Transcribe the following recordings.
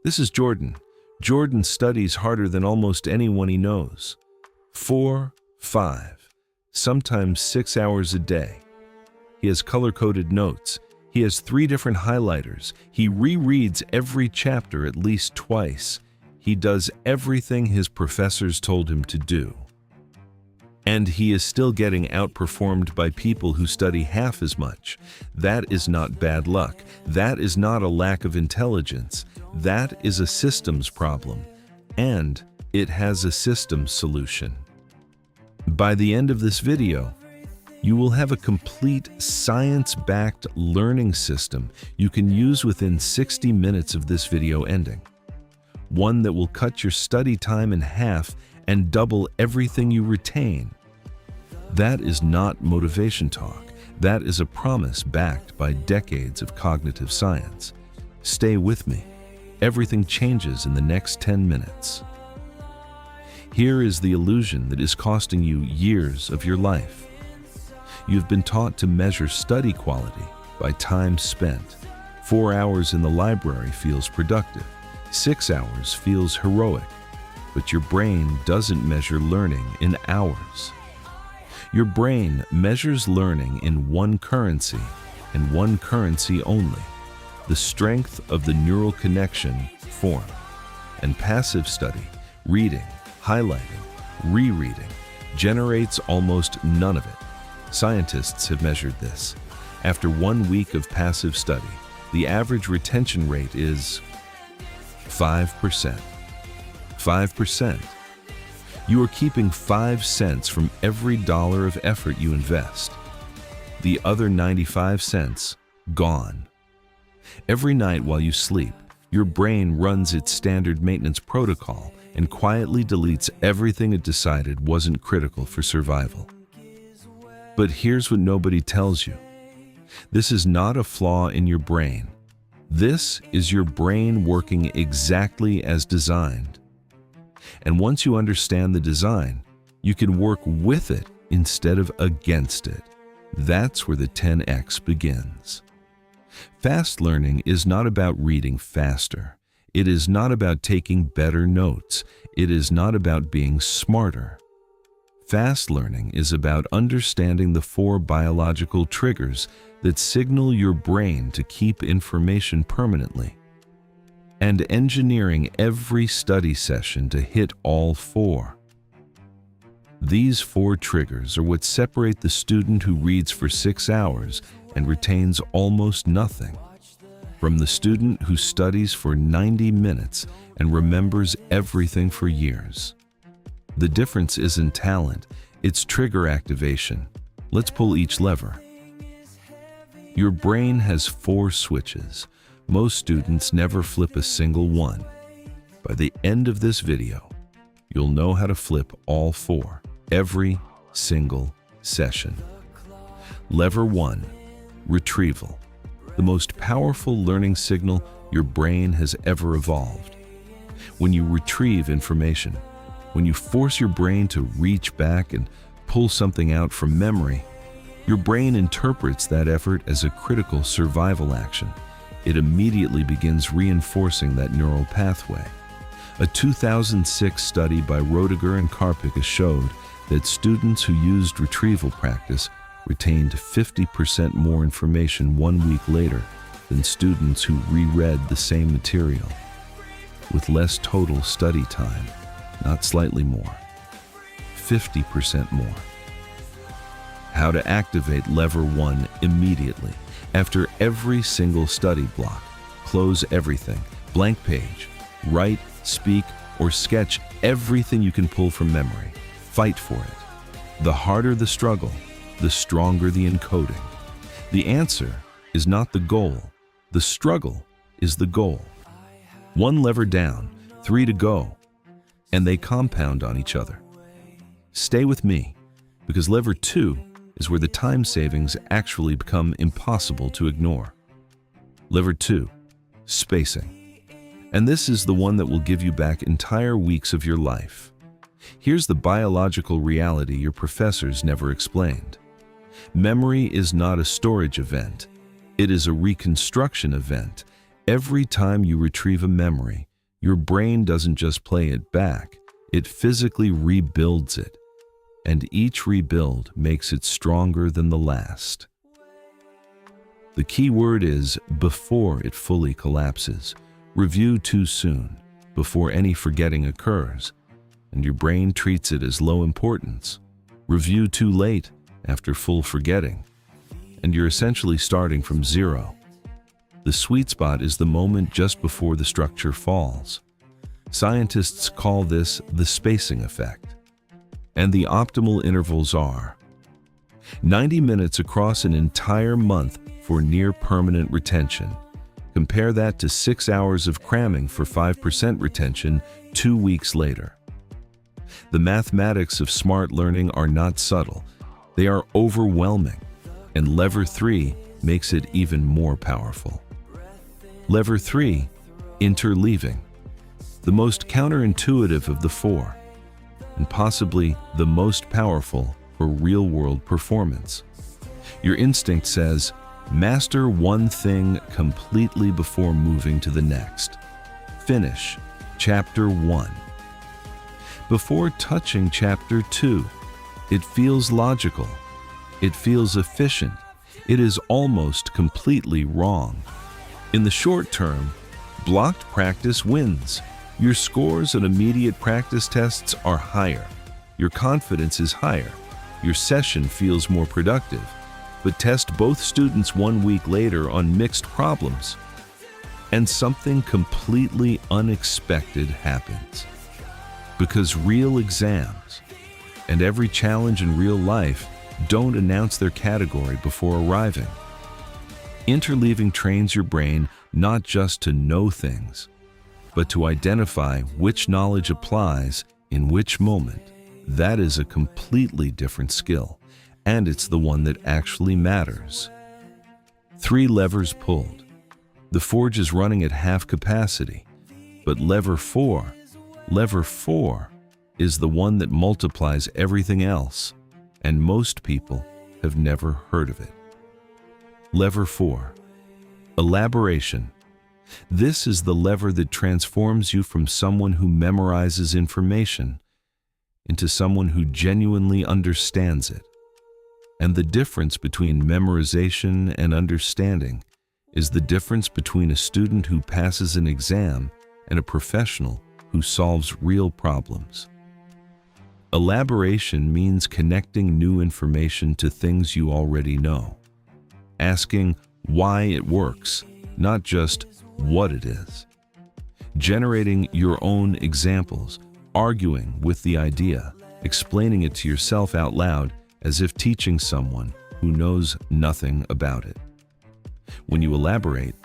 This is Jordan. Jordan studies harder than almost anyone he knows. 4, 5, sometimes 6 hours a day. He has color-coded notes. He has 3 different highlighters. He rereads every chapter at least twice. He does everything his professors told him to do. And he is still getting outperformed by people who study half as much. That is not bad luck. That is not a lack of intelligence. That is a systems problem. And it has a systems solution. By the end of this video, you will have a complete science-backed learning system you can use within 60 minutes of this video ending. One that will cut your study time in half and double everything you retain. That is not motivation talk. That is a promise backed by decades of cognitive science. Stay with me. Everything changes in the next 10 minutes. Here is the illusion that is costing you years of your life. You've been taught to measure study quality by time spent. 4 hours in the library feels productive. 6 hours feels heroic. But your brain doesn't measure learning in hours. Your brain measures learning in one currency, and one currency only: the strength of the neural connection formed. And passive study, reading, highlighting, rereading, generates almost none of it. Scientists have measured this. After 1 week of passive study, the average retention rate is 5%. 5%. You are keeping 5 cents from every dollar of effort you invest. The other 95 cents, gone. Every night while you sleep, your brain runs its standard maintenance protocol and quietly deletes everything it decided wasn't critical for survival. But here's what nobody tells you. This is not a flaw in your brain. This is your brain working exactly as designed. And once you understand the design, you can work with it instead of against it. That's where the 10x begins. Fast learning is not about reading faster. It is not about taking better notes. It is not about being smarter. Fast learning is about understanding the 4 biological triggers that signal your brain to keep information permanently, and engineering every study session to hit all 4. These 4 triggers are what separate the student who reads for 6 hours and retains almost nothing from the student who studies for 90 minutes and remembers everything for years. The difference isn't talent, it's trigger activation. Let's pull each lever. Your brain has 4 switches. Most students never flip a single one. By the end of this video, you'll know how to flip all 4, every single session. Lever 1, retrieval. The most powerful learning signal your brain has ever evolved. When you retrieve information, when you force your brain to reach back and pull something out from memory, your brain interprets that effort as a critical survival action. It immediately begins reinforcing that neural pathway. A 2006 study by Roediger and Karpika showed that students who used retrieval practice retained 50% more information 1 week later than students who reread the same material, with less total study time, not slightly more, 50% more. How to activate lever 1 immediately. After every single study block, close everything, blank page, write, speak, or sketch everything you can pull from memory. Fight for it. The harder the struggle, the stronger the encoding. The answer is not the goal. The struggle is the goal. 1 lever down, 3 to go, and they compound on each other. Stay with me, because lever 2 is where the time savings actually become impossible to ignore. Lever 2, spacing. And this is the one that will give you back entire weeks of your life. Here's the biological reality your professors never explained. Memory is not a storage event. It is a reconstruction event. Every time you retrieve a memory, Your brain doesn't just play it back, it physically rebuilds it, and each rebuild makes it stronger than the last. The key word is before it fully collapses. Review too soon, before any forgetting occurs, and your brain treats it as low importance. Review too late, after full forgetting, and you're essentially starting from zero. The sweet spot is the moment just before the structure falls. Scientists call this the spacing effect, and the optimal intervals are 90 minutes across an entire month for near-permanent retention. Compare that to 6 hours of cramming for 5% retention 2 weeks later. The mathematics of smart learning are not subtle. They are overwhelming, and Lever 3 makes it even more powerful. Lever 3, interleaving. The most counterintuitive of the four, and possibly the most powerful for real-world performance. Your instinct says, master one thing completely before moving to the next. Finish Chapter 1. Before touching Chapter 2, it feels logical. It feels efficient. It is almost completely wrong. In the short term, blocked practice wins. Your scores on immediate practice tests are higher. Your confidence is higher. Your session feels more productive. But test both students 1 week later on mixed problems, and something completely unexpected happens. Because real exams and every challenge in real life don't announce their category before arriving. Interleaving trains your brain not just to know things, but to identify which knowledge applies in which moment. That is a completely different skill, and it's the one that actually matters. 3 levers pulled. The forge is running at half capacity, but lever 4 is the one that multiplies everything else, and most people have never heard of it. Lever 4, elaboration. This is the lever that transforms you from someone who memorizes information into someone who genuinely understands it. And the difference between memorization and understanding is the difference between a student who passes an exam and a professional who solves real problems. Elaboration means connecting new information to things you already know, asking why it works, not just what it is. Generating your own examples, arguing with the idea, explaining it to yourself out loud as if teaching someone who knows nothing about it. When you elaborate,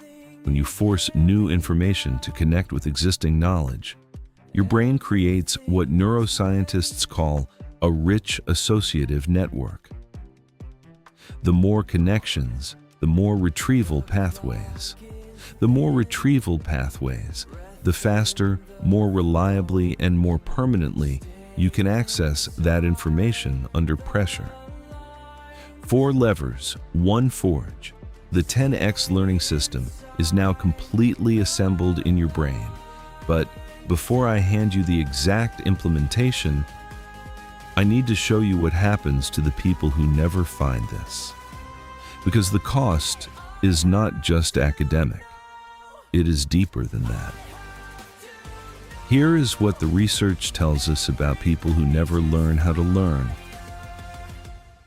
when you force new information to connect with existing knowledge, your brain creates what neuroscientists call a rich associative network. The more connections, the more retrieval pathways. The more retrieval pathways, the faster, more reliably, and more permanently you can access that information under pressure. 4 levers, 1 forge. The 10x learning system is now completely assembled in your brain. But before I hand you the exact implementation, I need to show you what happens to the people who never find this. Because the cost is not just academic. It is deeper than that. Here is what the research tells us about people who never learn how to learn.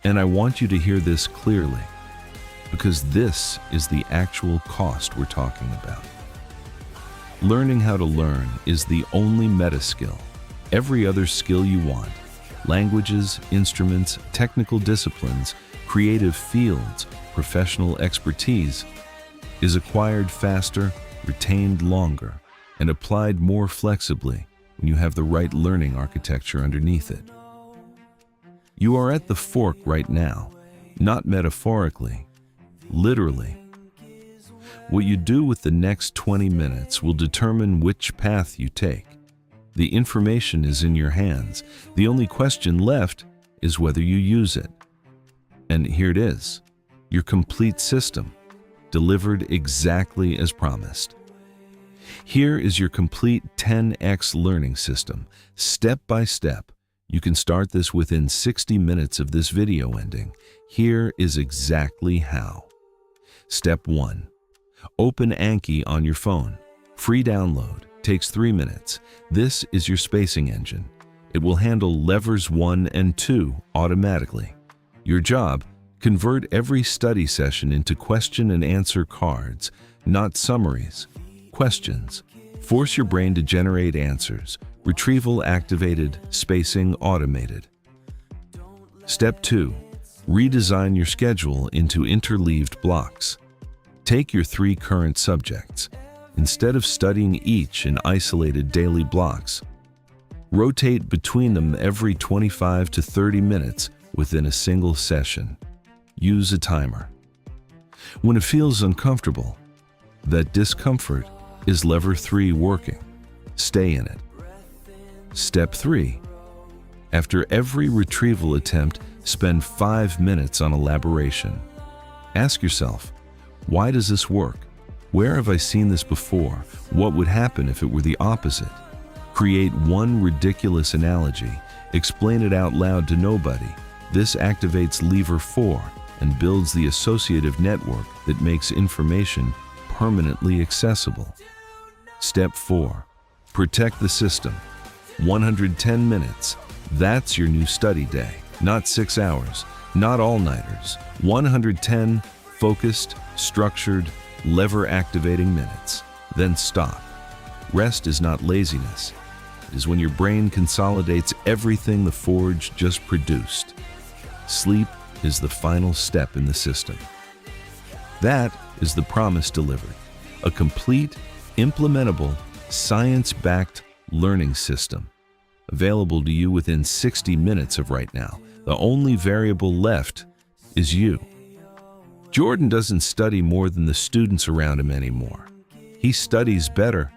And I want you to hear this clearly, because this is the actual cost we're talking about. Learning how to learn is the only meta skill. Every other skill you want, languages, instruments, technical disciplines, creative fields, professional expertise, is acquired faster, retained longer, and applied more flexibly when you have the right learning architecture underneath it. You are at the fork right now, not metaphorically, literally. What you do with the next 20 minutes will determine which path you take. The information is in your hands. The only question left is whether you use it. And here it is, your complete system, delivered exactly as promised. Here is your complete 10x learning system, step by step. You can start this within 60 minutes of this video ending. Here is exactly how. Step 1. Open Anki on your phone. Free download. Takes 3 minutes. This is your spacing engine. It will handle levers 1 and 2 automatically. Your job: convert every study session into question and answer cards, not summaries. Questions. Force your brain to generate answers. Retrieval activated, spacing automated. Step 2. Redesign your schedule into interleaved blocks. Take your 3 current subjects. Instead of studying each in isolated daily blocks, rotate between them every 25 to 30 minutes within a single session. Use a timer. When it feels uncomfortable, that discomfort is lever 3 working. Stay in it. Step 3. After every retrieval attempt, spend 5 minutes on elaboration. Ask yourself, why does this work? Where have I seen this before? What would happen if it were the opposite? Create one ridiculous analogy. Explain it out loud to nobody. This activates lever 4 and builds the associative network that makes information permanently accessible. Step 4. Protect the system. 110 minutes. That's your new study day. Not 6 hours, not all-nighters. 110 focused, structured, lever-activating minutes. Then stop. Rest is not laziness. It is when your brain consolidates everything the Forge just produced. Sleep is the final step in the system. That is the promise delivered. A complete, implementable, science-backed learning system. Available to you within 60 minutes of right now. The only variable left is you. Jordan doesn't study more than the students around him anymore. He studies better.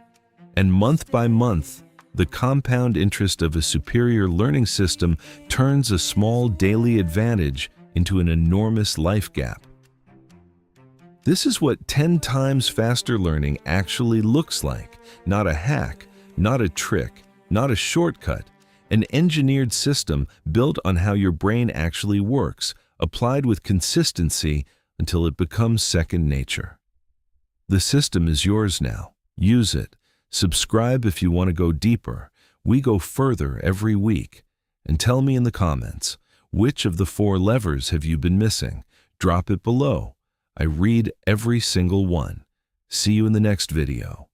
And month by month, the compound interest of a superior learning system turns a small daily advantage into an enormous life gap. This is what 10 times faster learning actually looks like. Not a hack, not a trick, not a shortcut. An engineered system built on how your brain actually works, applied with consistency until it becomes second nature. The system is yours now. Use it. Subscribe if you want to go deeper. We go further every week. And tell me in the comments, which of the 4 levers have you been missing? Drop it below. I read every single one. See you in the next video.